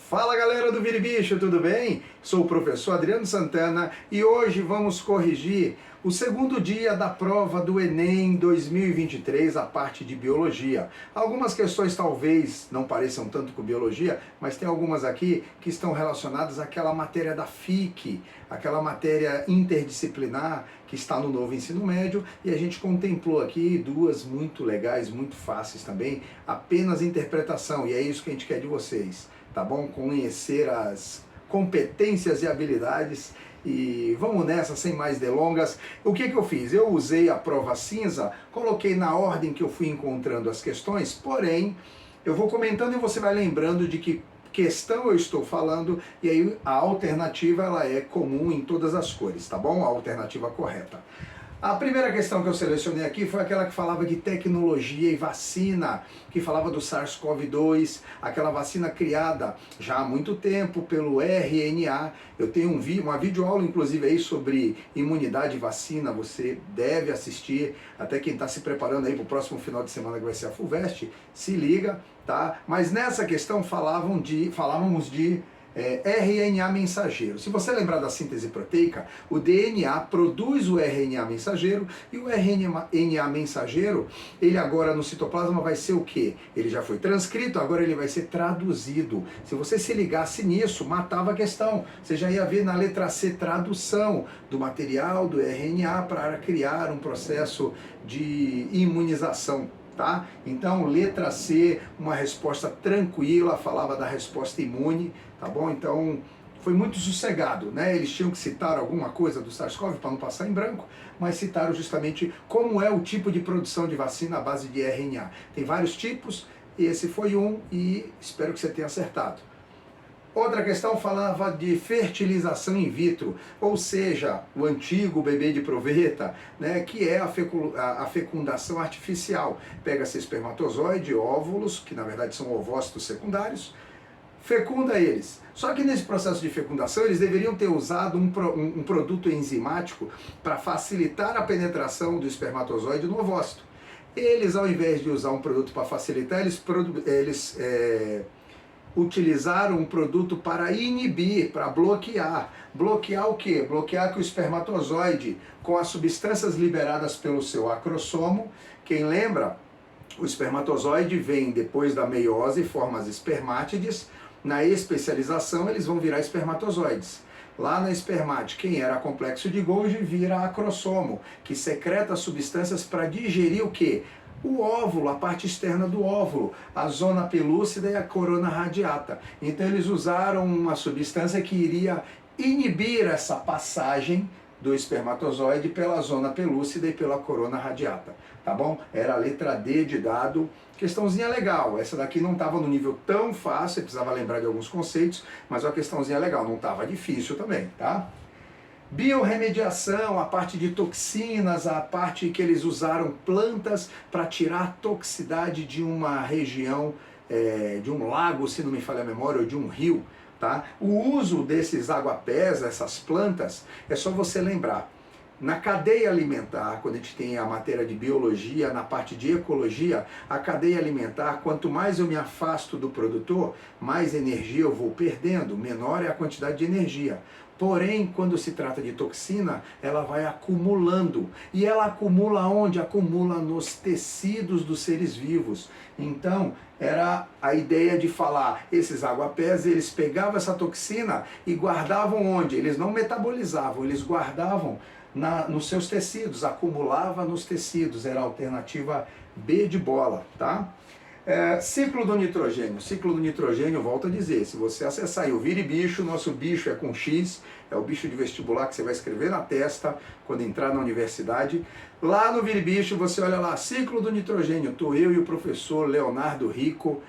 Fala galera do Vira e Bicho, tudo bem? Sou o professor Adriano Santana e hoje vamos corrigir o segundo dia da prova do Enem 2023, a parte de Biologia. Algumas questões talvez não pareçam tanto com Biologia, mas tem algumas aqui que estão relacionadas àquela matéria da FIC, aquela matéria interdisciplinar que está no novo ensino médio, e a gente contemplou aqui duas muito legais, muito fáceis também, apenas interpretação, e é isso que a gente quer de vocês. Tá bom? Conhecer as competências e habilidades. E vamos nessa, sem mais delongas. O que eu fiz? Eu usei a prova cinza, coloquei na ordem que eu fui encontrando as questões, porém, eu vou comentando e você vai lembrando de que questão eu estou falando, e aí a alternativa ela é comum em todas as cores, tá bom? A alternativa correta. A primeira questão que eu selecionei aqui foi aquela que falava de tecnologia e vacina, que falava do SARS-CoV-2, aquela vacina criada já há muito tempo pelo RNA. Eu tenho uma videoaula, inclusive, aí sobre imunidade e vacina, você deve assistir, até quem está se preparando aí para o próximo final de semana que vai ser a FUVEST, se liga, tá? Mas nessa questão falávamos de RNA mensageiro. Se você lembrar da síntese proteica, o DNA produz o RNA mensageiro e o RNA mensageiro, ele agora no citoplasma vai ser o quê? Ele já foi transcrito, agora ele vai ser traduzido. Se você se ligasse nisso, matava a questão. Você já ia ver na letra C tradução do material do RNA para criar um processo de imunização. Tá? Então, letra C, uma resposta tranquila, falava da resposta imune, tá bom? Então, foi muito sossegado, né? Eles tinham que citar alguma coisa do SARS-CoV para não passar em branco, mas citaram justamente como é o tipo de produção de vacina à base de RNA. Tem vários tipos, esse foi um e espero que você tenha acertado. Outra questão falava de fertilização in vitro, ou seja, o antigo bebê de proveta, né, que é a fecundação artificial. Pega-se espermatozoide, óvulos, que na verdade são ovócitos secundários, fecunda eles. Só que nesse processo de fecundação eles deveriam ter usado um produto enzimático para facilitar a penetração do espermatozoide no ovócito. Eles, ao invés de usar um produto para facilitar, eles utilizaram um produto para inibir, para bloquear. Bloquear o quê? Bloquear que o espermatozoide, com as substâncias liberadas pelo seu acrossomo, quem lembra, o espermatozoide vem depois da meiose e forma as espermátides. Na especialização eles vão virar espermatozoides. Lá na espermátide, quem era complexo de Golgi vira acrossomo, que secreta substâncias para digerir o quê? O óvulo, a parte externa do óvulo, a zona pelúcida e a corona radiata. Então eles usaram uma substância que iria inibir essa passagem do espermatozoide pela zona pelúcida e pela corona radiata, tá bom? Era a letra D de dado. Questãozinha legal, essa daqui não estava no nível tão fácil, precisava lembrar de alguns conceitos, mas uma questãozinha legal, não estava difícil também, tá? Biorremediação, a parte de toxinas, a parte que eles usaram plantas para tirar a toxicidade de uma região, de um lago, se não me falha a memória, ou de um rio. Tá? O uso desses aguapés, essas plantas, é só você lembrar. Na cadeia alimentar, quando a gente tem a matéria de biologia, na parte de ecologia, a cadeia alimentar, quanto mais eu me afasto do produtor, mais energia eu vou perdendo, menor é a quantidade de energia. Porém, quando se trata de toxina, ela vai acumulando. E ela acumula onde? Acumula nos tecidos dos seres vivos. Então, era a ideia de falar, esses aguapés, eles pegavam essa toxina e guardavam onde? Eles não metabolizavam, eles guardavam nos seus tecidos, acumulava nos tecidos, era a alternativa B de bola, tá? Ciclo do nitrogênio. Ciclo do nitrogênio, volto a dizer, se você acessar aí o Vira e Bicho, nosso bicho é com X, é o bicho de vestibular que você vai escrever na testa quando entrar na universidade. Lá no Vira e Bicho, você olha lá, ciclo do nitrogênio, estou eu e o professor Leonardo Rico,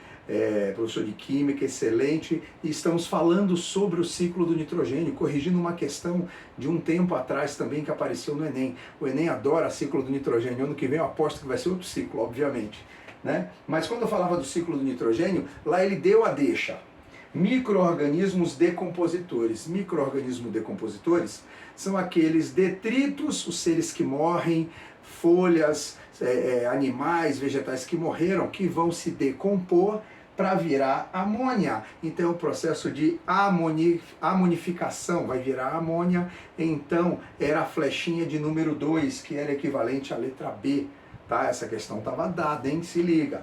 professor de Química, excelente, e estamos falando sobre o ciclo do nitrogênio, corrigindo uma questão de um tempo atrás também que apareceu no Enem. O Enem adora ciclo do nitrogênio, ano que vem eu aposto que vai ser outro ciclo, obviamente. Né? Mas quando eu falava do ciclo do nitrogênio, lá ele deu a deixa. Micro-organismos decompositores. Micro-organismos decompositores são aqueles detritos, os seres que morrem, folhas, animais, vegetais que morreram, que vão se decompor para virar amônia. Então, o processo de amonificação vai virar amônia. Então, era a flechinha de número 2, que era equivalente à letra B. Tá? Essa questão estava dada, hein? Se liga.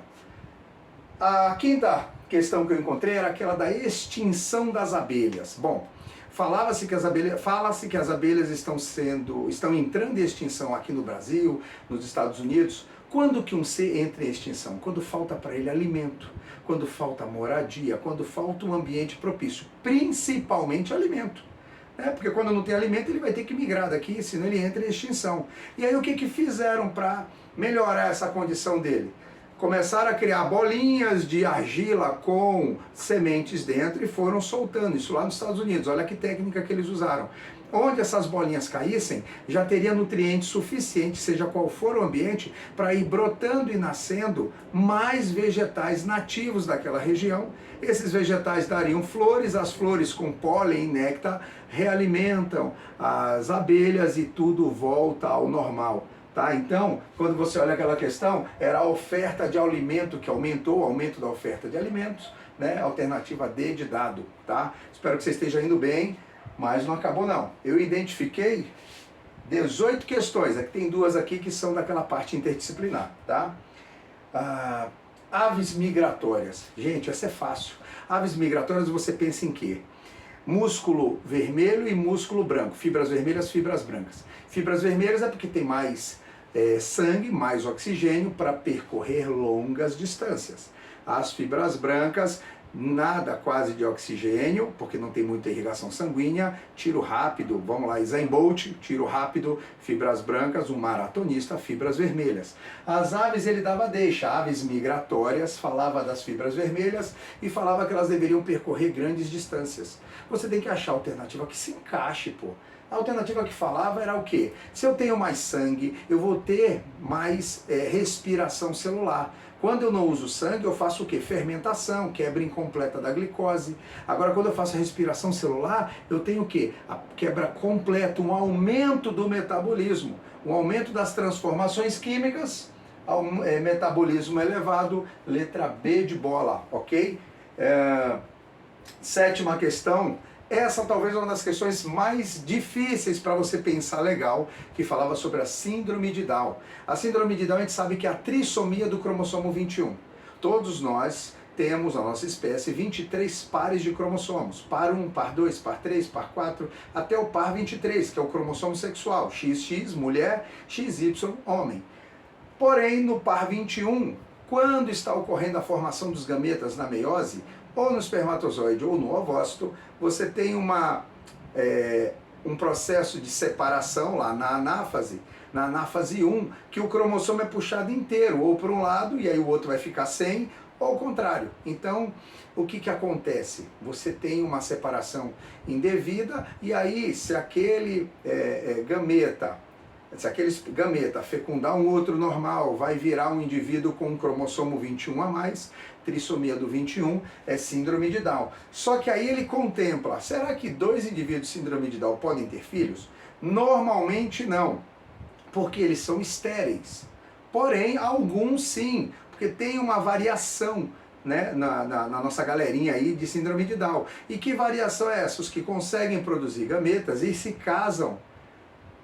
A quinta questão que eu encontrei era aquela da extinção das abelhas. Bom, fala-se que as abelhas estão entrando em extinção aqui no Brasil, nos Estados Unidos. Quando que um ser entra em extinção? Quando falta para ele alimento, quando falta moradia, quando falta um ambiente propício, principalmente alimento. Porque quando não tem alimento ele vai ter que migrar daqui, senão ele entra em extinção. E aí o que fizeram para melhorar essa condição dele? Começaram a criar bolinhas de argila com sementes dentro e foram soltando isso lá nos Estados Unidos. Olha que técnica que eles usaram. Onde essas bolinhas caíssem, já teria nutrientes suficientes, seja qual for o ambiente, para ir brotando e nascendo mais vegetais nativos daquela região. Esses vegetais dariam flores, as flores com pólen e néctar realimentam as abelhas e tudo volta ao normal. Tá? Então, quando você olha aquela questão, era a oferta de alimento que aumentou, o aumento da oferta de alimentos, né? Alternativa D de dado. Tá? Espero que você esteja indo bem, mas não acabou não. Eu identifiquei 18 questões, aqui tem duas aqui que são daquela parte interdisciplinar. Tá? Aves migratórias. Gente, essa é fácil. Aves migratórias você pensa em quê? Músculo vermelho e músculo branco, fibras vermelhas, fibras brancas. Fibras vermelhas é porque tem mais sangue, mais oxigênio para percorrer longas distâncias. As fibras brancas, nada quase de oxigênio, porque não tem muita irrigação sanguínea, tiro rápido, vamos lá, Usain Bolt, tiro rápido, fibras brancas, um maratonista, fibras vermelhas. As aves ele dava deixa, aves migratórias, falava das fibras vermelhas e falava que elas deveriam percorrer grandes distâncias. Você tem que achar a alternativa que se encaixe, pô. A alternativa que falava era o quê? Se eu tenho mais sangue, eu vou ter mais respiração celular. Quando eu não uso sangue, eu faço o quê? Fermentação, quebra incompleta da glicose. Agora, quando eu faço a respiração celular, eu tenho o quê? A quebra completa, um aumento do metabolismo, um aumento das transformações químicas, metabolismo elevado, letra B de bola, ok? Sétima questão. Essa talvez é uma das questões mais difíceis para você pensar legal, que falava sobre a síndrome de Down. A síndrome de Down a gente sabe que é a trissomia do cromossomo 21. Todos nós temos, a nossa espécie, 23 pares de cromossomos. Par 1, par 2, par 3, par 4, até o par 23, que é o cromossomo sexual. XX, mulher, XY, homem. Porém, no par 21, quando está ocorrendo a formação dos gametas na meiose, ou no espermatozoide ou no ovócito, você tem um processo de separação lá na anáfase 1, que o cromossomo é puxado inteiro, ou para um lado, e aí o outro vai ficar sem, ou ao contrário. Então, o que acontece? Você tem uma separação indevida, e aí, se aquele gameta fecundar um outro normal, vai virar um indivíduo com um cromossomo 21 a mais, trissomia do 21, é síndrome de Down. Só que aí ele contempla, será que dois indivíduos de síndrome de Down podem ter filhos? Normalmente não, porque eles são estéreis. Porém, alguns sim, porque tem uma variação, né, na nossa galerinha aí de síndrome de Down. E que variação é essa? Os que conseguem produzir gametas e se casam,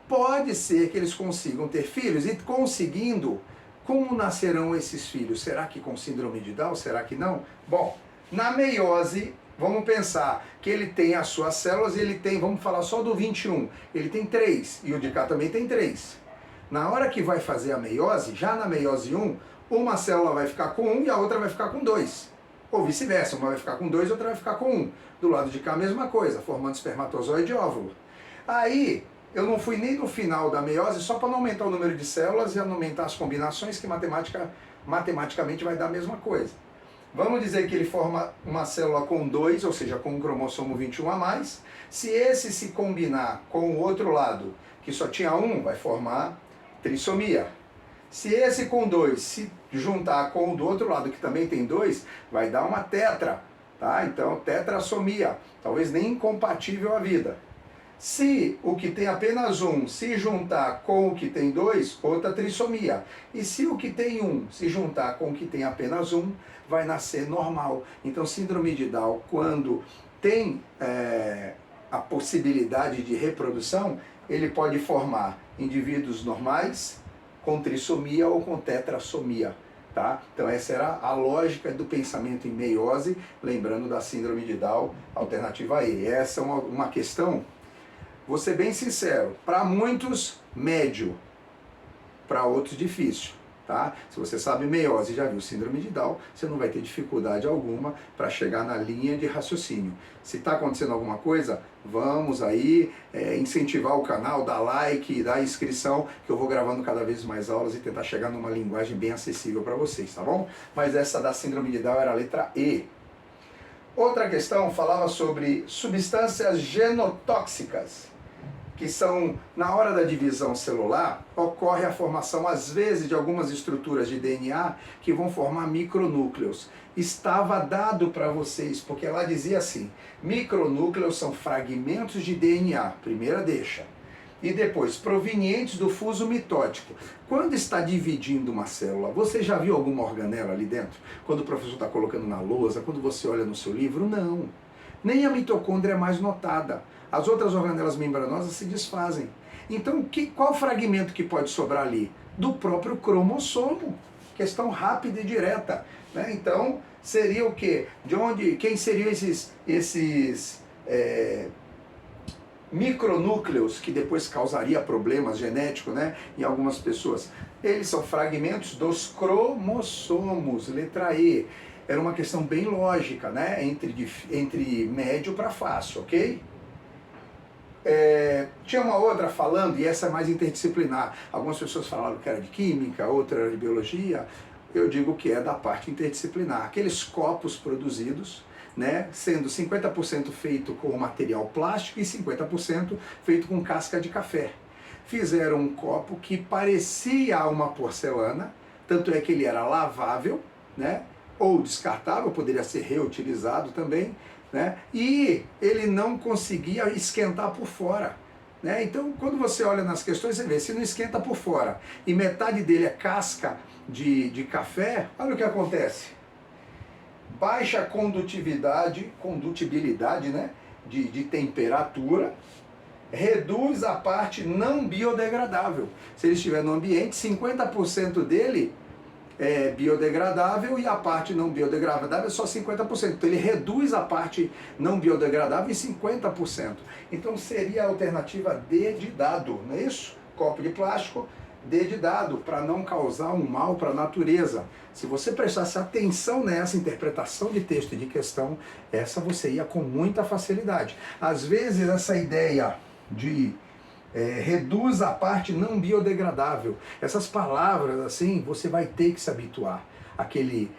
pode ser que eles consigam ter filhos, e conseguindo, como nascerão esses filhos? Será que com síndrome de Down? Será que não? Bom, na meiose, vamos pensar que ele tem as suas células, ele tem, vamos falar só do 21, ele tem 3, e o de cá também tem 3. Na hora que vai fazer a meiose, já na meiose 1, uma célula vai ficar com 1 e a outra vai ficar com 2. Ou vice-versa, uma vai ficar com 2 e a outra vai ficar com 1. Do lado de cá a mesma coisa, formando espermatozoide e óvulo. Aí, eu não fui nem no final da meiose só para não aumentar o número de células e não aumentar as combinações, que matematicamente vai dar a mesma coisa. Vamos dizer que ele forma uma célula com 2, ou seja, com um cromossomo 21 a mais. Se esse se combinar com o outro lado, que só tinha 1, vai formar trissomia. Se esse com 2 se juntar com o do outro lado, que também tem 2, vai dar uma tetra. Tá? Então, tetrassomia, talvez nem incompatível à vida. Se o que tem apenas um se juntar com o que tem dois, outra trissomia. E se o que tem um se juntar com o que tem apenas um, vai nascer normal. Então, síndrome de Down, quando tem a possibilidade de reprodução, ele pode formar indivíduos normais com trissomia ou com tetrassomia. Tá? Então essa era a lógica do pensamento em meiose, lembrando da síndrome de Down, alternativa E. Essa é uma questão, vou ser bem sincero, para muitos médio, para outros difícil. Tá? Se você sabe meiose e já viu síndrome de Down, você não vai ter dificuldade alguma para chegar na linha de raciocínio. Se está acontecendo alguma coisa, vamos aí incentivar o canal, dar like, dar inscrição, que eu vou gravando cada vez mais aulas e tentar chegar numa linguagem bem acessível para vocês, tá bom? Mas essa da síndrome de Down era a letra E. Outra questão falava sobre substâncias genotóxicas, que são, na hora da divisão celular, ocorre a formação, às vezes, de algumas estruturas de DNA que vão formar micronúcleos. Estava dado para vocês, porque ela dizia assim, micronúcleos são fragmentos de DNA, primeira deixa, e depois, provenientes do fuso mitótico. Quando está dividindo uma célula, você já viu alguma organela ali dentro? Quando o professor está colocando na lousa, quando você olha no seu livro? Não. Nem a mitocôndria é mais notada. As outras organelas membranosas se desfazem. Então, qual fragmento que pode sobrar ali? Do próprio cromossomo. Questão rápida e direta. Né? Então, seria o quê? Quem seriam esses micronúcleos que depois causaria problemas genéticos, né, em algumas pessoas? Eles são fragmentos dos cromossomos, letra E. Era uma questão bem lógica, né, entre médio para fácil, ok? Tinha uma outra falando, e essa é mais interdisciplinar. Algumas pessoas falaram que era de química, outra era de biologia. Eu digo que é da parte interdisciplinar. Aqueles copos produzidos, né, sendo 50% feito com material plástico e 50% feito com casca de café. Fizeram um copo que parecia uma porcelana, tanto é que ele era lavável, né, ou descartável, poderia ser reutilizado também, né, e ele não conseguia esquentar por fora. Né? Então, quando você olha nas questões, você vê, se não esquenta por fora e metade dele é casca de café, olha o que acontece. Baixa condutibilidade, né, de temperatura, reduz a parte não biodegradável. Se ele estiver no ambiente, 50% dele é biodegradável e a parte não biodegradável é só 50%. Então ele reduz a parte não biodegradável em 50%. Então seria a alternativa D de dado, não é isso? Copo de plástico, D de dado, para não causar um mal para a natureza. Se você prestasse atenção nessa interpretação de texto e de questão, essa você ia com muita facilidade. Às vezes essa ideia de reduz a parte não biodegradável, essas palavras assim, você vai ter que se habituar. Aquele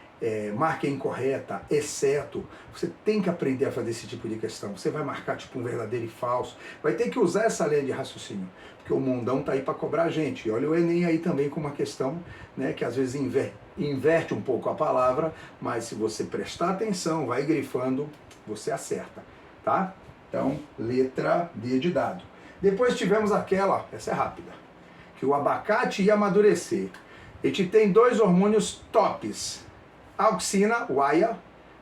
marca incorreta, exceto, você tem que aprender a fazer esse tipo de questão. Você vai marcar tipo um verdadeiro e falso, vai ter que usar essa lei de raciocínio, porque o mundão tá aí para cobrar a gente. E olha o Enem aí também com uma questão, né, que às vezes inverte um pouco a palavra, mas se você prestar atenção, vai grifando, você acerta, tá? Então, letra D de dado. Depois tivemos aquela, essa é rápida, que o abacate ia amadurecer. Ele tem dois hormônios tops, auxina, uaia,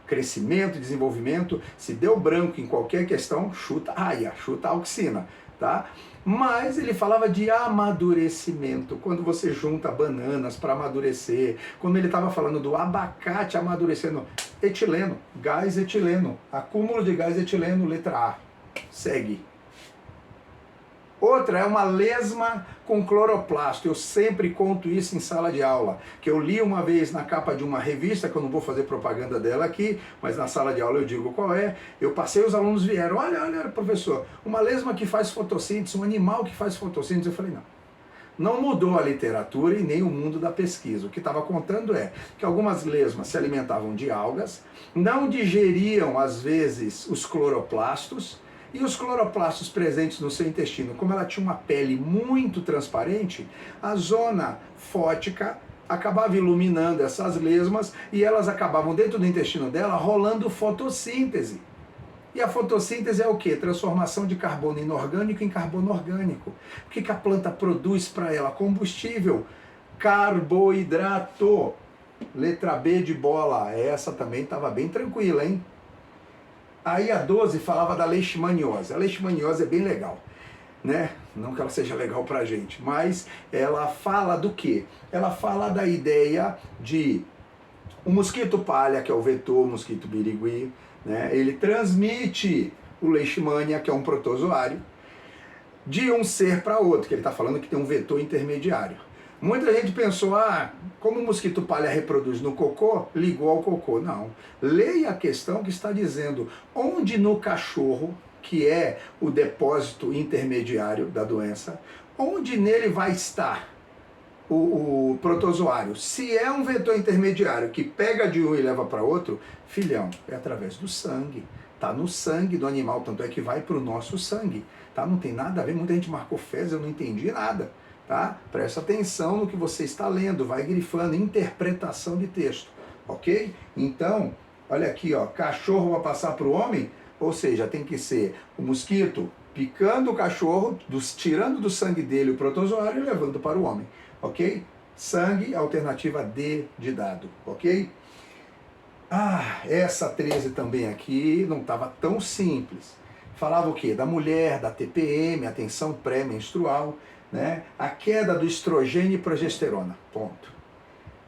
crescimento, desenvolvimento. Se deu branco em qualquer questão, chuta aia, chuta auxina, tá? Mas ele falava de amadurecimento, quando você junta bananas para amadurecer, quando ele estava falando do abacate amadurecendo, etileno, gás etileno, acúmulo de gás etileno, letra A, segue. Outra é uma lesma com cloroplasto. Eu sempre conto isso em sala de aula, que eu li uma vez na capa de uma revista, que eu não vou fazer propaganda dela aqui, mas na sala de aula eu digo qual é. Eu passei, os alunos vieram, olha, professor, uma lesma que faz fotossíntese, um animal que faz fotossíntese. Eu falei, não mudou a literatura e nem o mundo da pesquisa. O que estava contando é que algumas lesmas se alimentavam de algas, não digeriam, às vezes, os cloroplastos, e os cloroplastos presentes no seu intestino, como ela tinha uma pele muito transparente, a zona fótica acabava iluminando essas lesmas e elas acabavam dentro do intestino dela rolando fotossíntese. E a fotossíntese é o quê? Transformação de carbono inorgânico em carbono orgânico. O que a planta produz para ela? Combustível, carboidrato. Letra B de bola. Essa também estava bem tranquila, hein? Aí a 12 falava da leishmaniose. A leishmaniose é bem legal, né? Não que ela seja legal pra gente, mas ela fala do quê? Ela fala da ideia de o mosquito palha, que é o vetor, o mosquito birigui, né? Ele transmite o leishmania, que é um protozoário, de um ser para outro, que ele está falando que tem um vetor intermediário. Muita gente pensou, como o mosquito palha reproduz no cocô, ligou ao cocô. Não. Leia a questão que está dizendo onde no cachorro, que é o depósito intermediário da doença, onde nele vai estar o protozoário. Se é um vetor intermediário que pega de um e leva para outro, filhão, é através do sangue. Está no sangue do animal, tanto é que vai para o nosso sangue. Tá? Não tem nada a ver, muita gente marcou fezes, eu não entendi nada. Tá? Presta atenção no que você está lendo, vai grifando, interpretação de texto, ok? Então, olha aqui, ó, cachorro vai passar para o homem, ou seja, tem que ser o mosquito picando o cachorro, tirando do sangue dele o protozoário e levando para o homem, ok? Sangue, alternativa D de dado, ok? Essa 13 também aqui não estava tão simples. Falava o quê? Da mulher, da TPM, a tensão pré-menstrual, né? A queda do estrogênio e progesterona, ponto.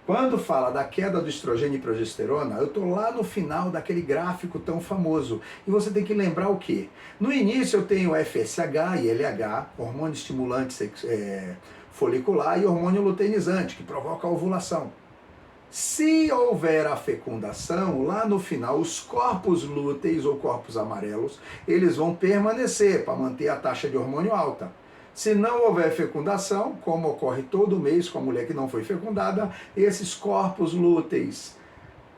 Quando fala da queda do estrogênio e progesterona, eu estou lá no final daquele gráfico tão famoso. E você tem que lembrar o quê? No início eu tenho FSH e LH, hormônio estimulante folicular, e hormônio luteinizante, que provoca a ovulação. Se houver a fecundação, lá no final, os corpos lúteis ou corpos amarelos, eles vão permanecer para manter a taxa de hormônio alta. Se não houver fecundação, como ocorre todo mês com a mulher que não foi fecundada, esses corpos lúteis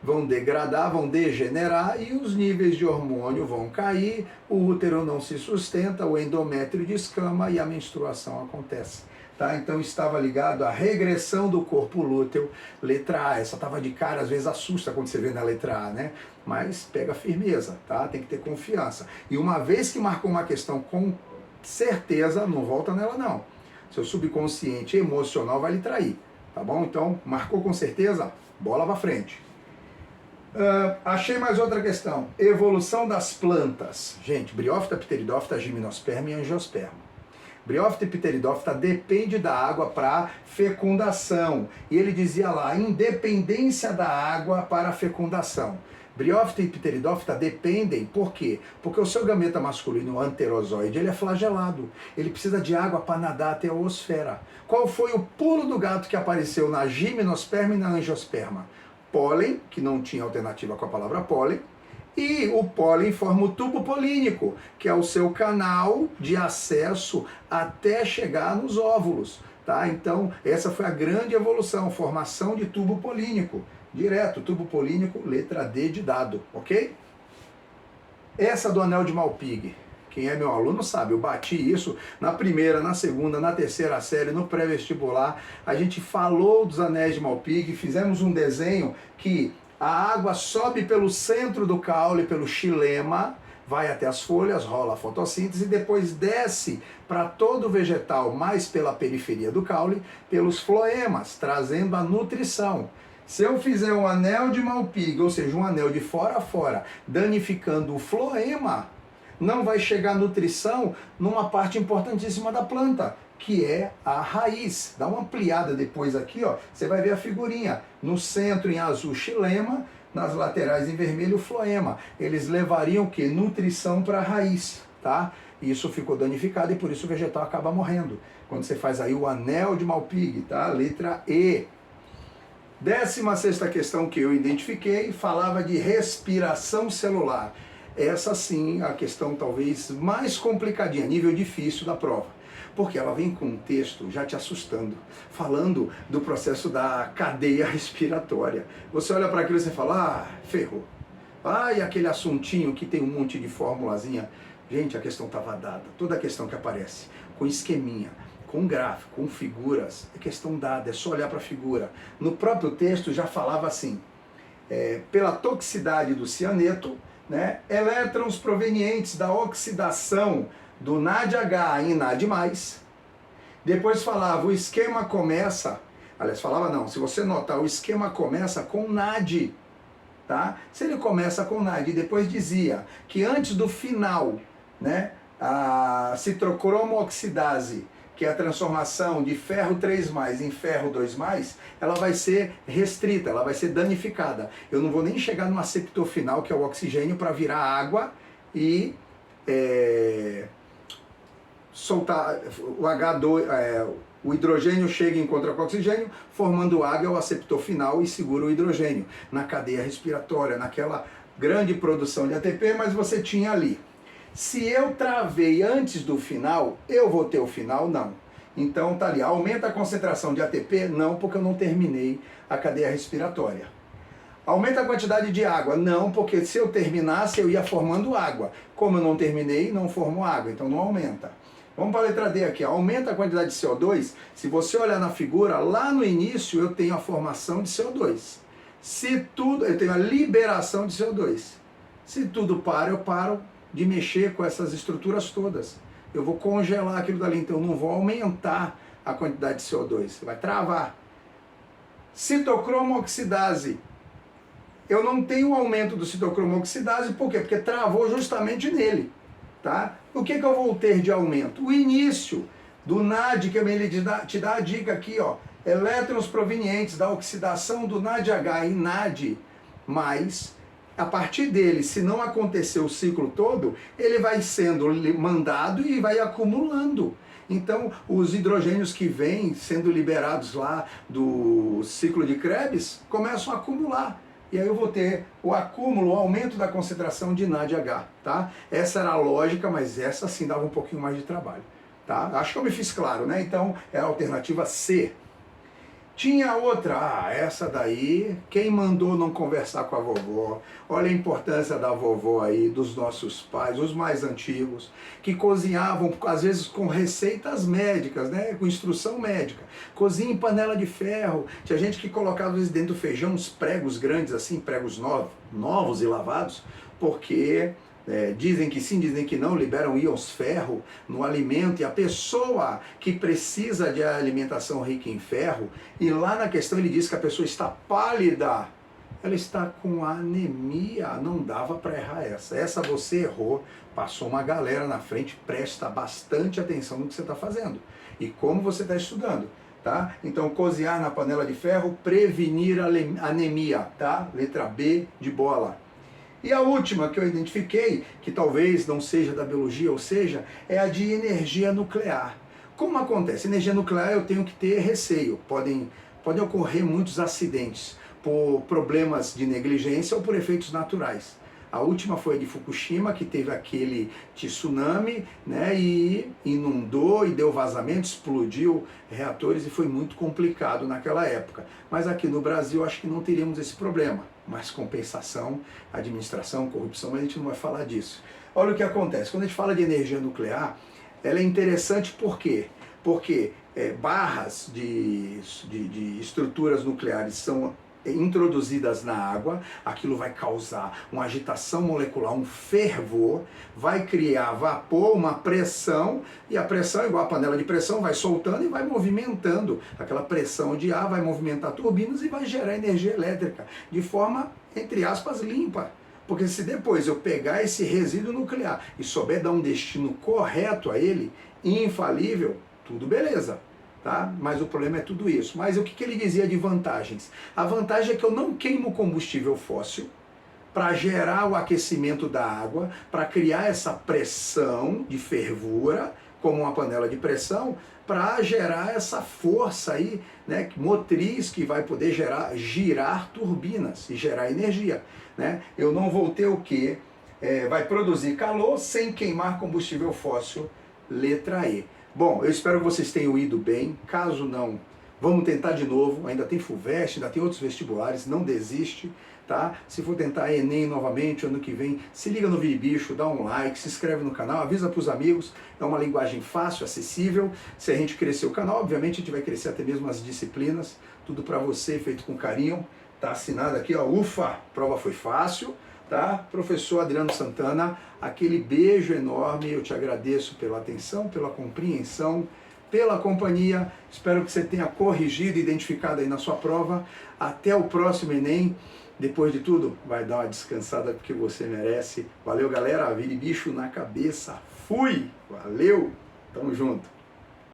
vão degradar, vão degenerar e os níveis de hormônio vão cair, o útero não se sustenta, o endométrio descama e a menstruação acontece. Tá? Então estava ligado à regressão do corpo lúteo, letra A. Essa estava de cara, às vezes assusta quando você vê na letra A, né? Mas pega firmeza, tá? Tem que ter confiança. E uma vez que marcou uma questão com certeza, não volta nela não. Seu subconsciente emocional vai lhe trair, tá bom? Então, marcou com certeza, bola pra frente. Achei mais outra questão. Evolução das plantas. Gente, Bryophyta, Pteridophyta, Gymnosperma e Angiosperma. Bryophyta e Pteridophyta depende da água para fecundação. E ele dizia lá, independência da água para a fecundação. Bryophyta e Pteridophyta dependem, por quê? Porque o seu gameta masculino anterozoide, ele é flagelado. Ele precisa de água para nadar até a oosfera. Qual foi o pulo do gato que apareceu na Gymnosperma e na Angiosperma? Pólen, que não tinha alternativa com a palavra pólen, e o pólen forma o tubo polínico, que é o seu canal de acesso até chegar nos óvulos. Tá? Então, essa foi a grande evolução, formação de tubo polínico. Direto, tubo polínico, letra D de dado, ok? Essa do anel de Malpighi, quem é meu aluno sabe, eu bati isso na primeira, na segunda, na terceira série, no pré-vestibular. A gente falou dos anéis de Malpighi, fizemos um desenho que a água sobe pelo centro do caule, pelo xilema, vai até as folhas, rola a fotossíntese e depois desce para todo o vegetal, mais pela periferia do caule, pelos floemas, trazendo a nutrição. Se eu fizer um anel de Malpighi, ou seja, um anel de fora a fora, danificando o floema, não vai chegar nutrição numa parte importantíssima da planta, que é a raiz. Dá uma ampliada depois aqui, ó, você vai ver a figurinha. No centro, em azul, xilema, nas laterais, em vermelho, floema. Eles levariam o quê? Nutrição para a raiz, tá? Isso ficou danificado e por isso o vegetal acaba morrendo. Quando você faz aí o anel de Malpighi, tá? Letra E. 16ª questão que eu identifiquei falava de respiração celular. Essa sim, a questão talvez mais complicadinha, nível difícil da prova. Porque ela vem com um texto já te assustando, falando do processo da cadeia respiratória. Você olha para aquilo e você fala, ferrou. E aquele assuntinho que tem um monte de formulazinha. Gente, a questão estava dada. Toda a questão que aparece, com esqueminha, com gráfico, com figuras, é questão dada, é só olhar para a figura. No próprio texto já falava assim, pela toxicidade do cianeto, né, elétrons provenientes da oxidação do NADH em NAD+. Depois falava, o esquema começa, aliás, falava não, se você notar, o esquema começa com NAD, tá? Se ele começa com NAD e depois dizia que antes do final, né, a citrocromo oxidase, que é a transformação de ferro 3+, em ferro 2+, ela vai ser restrita, ela vai ser danificada. Eu não vou nem chegar no aceptor final, que é o oxigênio, para virar água e soltar o H2, o hidrogênio chega e encontra com o oxigênio, formando água, é o aceptor final e segura o hidrogênio na cadeia respiratória, naquela grande produção de ATP, mas você tinha ali. Se eu travei antes do final, eu vou ter o final? Não. Então tá ali, aumenta a concentração de ATP? Não, porque eu não terminei a cadeia respiratória. Aumenta a quantidade de água? Não, porque se eu terminasse eu ia formando água. Como eu não terminei, não formo água, então não aumenta. Vamos para a letra D aqui, aumenta a quantidade de CO2? Se você olhar na figura, lá no início eu tenho a formação de CO2. Eu tenho a liberação de CO2. Se tudo para, eu paro de mexer com essas estruturas todas. Eu vou congelar aquilo dali, então eu não vou aumentar a quantidade de CO2, vai travar. Citocromo oxidase. Eu não tenho aumento do citocromo oxidase, por quê? Porque travou justamente nele, tá? O que eu vou ter de aumento? O início do NAD, que ele te dá a dica aqui, ó, elétrons provenientes da oxidação do NADH em NAD+, a partir dele, se não acontecer o ciclo todo, ele vai sendo mandado e vai acumulando. Então, os hidrogênios que vêm sendo liberados lá do ciclo de Krebs começam a acumular. E aí eu vou ter o acúmulo, o aumento da concentração de NADH, tá? Essa era a lógica, mas essa sim dava um pouquinho mais de trabalho, tá? Acho que eu me fiz claro, né? Então, é a alternativa C. Tinha outra, essa daí, quem mandou não conversar com a vovó? Olha a importância da vovó aí, dos nossos pais, os mais antigos, que cozinhavam, às vezes com receitas médicas, né? Com instrução médica. Cozinha em panela de ferro. Tinha gente que colocava às vezes dentro do feijão uns pregos grandes assim, pregos novos e lavados, porque dizem que sim, dizem que não, liberam íons ferro no alimento, e a pessoa que precisa de alimentação rica em ferro, e lá na questão ele diz que a pessoa está pálida, ela está com anemia, não dava para errar essa. Essa você errou, passou uma galera na frente, presta bastante atenção no que você está fazendo e como você está estudando, tá? Então, cozinhar na panela de ferro, prevenir anemia, tá? Letra B de bola. E a última que eu identifiquei, que talvez não seja da biologia, ou seja, é a de energia nuclear. Como acontece? Energia nuclear eu tenho que ter receio. Podem ocorrer muitos acidentes por problemas de negligência ou por efeitos naturais. A última foi a de Fukushima, que teve aquele tsunami, né, e inundou e deu vazamento, explodiu reatores e foi muito complicado naquela época. Mas aqui no Brasil acho que não teríamos esse problema. Mas compensação, administração, corrupção, mas a gente não vai falar disso. Olha o que acontece, quando a gente fala de energia nuclear, ela é interessante por quê? Porque barras de estruturas nucleares são introduzidas na água, aquilo vai causar uma agitação molecular, um fervor, vai criar vapor, uma pressão, e a pressão, igual a panela de pressão, vai soltando e vai movimentando. Aquela pressão de ar vai movimentar turbinas e vai gerar energia elétrica de forma, entre aspas, limpa. Porque se depois eu pegar esse resíduo nuclear e souber dar um destino correto a ele, infalível, tudo beleza. Tá? Mas o problema é tudo isso. Mas o que ele dizia de vantagens? A vantagem é que eu não queimo combustível fóssil para gerar o aquecimento da água, para criar essa pressão de fervura, como uma panela de pressão, para gerar essa força aí, né, motriz que vai poder girar turbinas e gerar energia. Né? Eu não vou ter o quê? Vai produzir calor sem queimar combustível fóssil, letra E. Bom, eu espero que vocês tenham ido bem. Caso não, vamos tentar de novo. Ainda tem FUVEST, ainda tem outros vestibulares, não desiste, tá? Se for tentar Enem novamente ano que vem, se liga no Viribicho, dá um like, se inscreve no canal, avisa para os amigos. É uma linguagem fácil, acessível. Se a gente crescer o canal, obviamente a gente vai crescer até mesmo as disciplinas. Tudo para você, feito com carinho. Tá assinado aqui, ó. Ufa, prova foi fácil. tá? Professor Adriano Santana, aquele beijo enorme, eu te agradeço pela atenção, pela compreensão, pela companhia, espero que você tenha corrigido e identificado aí na sua prova. Até o próximo Enem. Depois de tudo, vai dar uma descansada porque você merece. Valeu, galera, vire bicho na cabeça. Fui! Valeu! Tamo junto!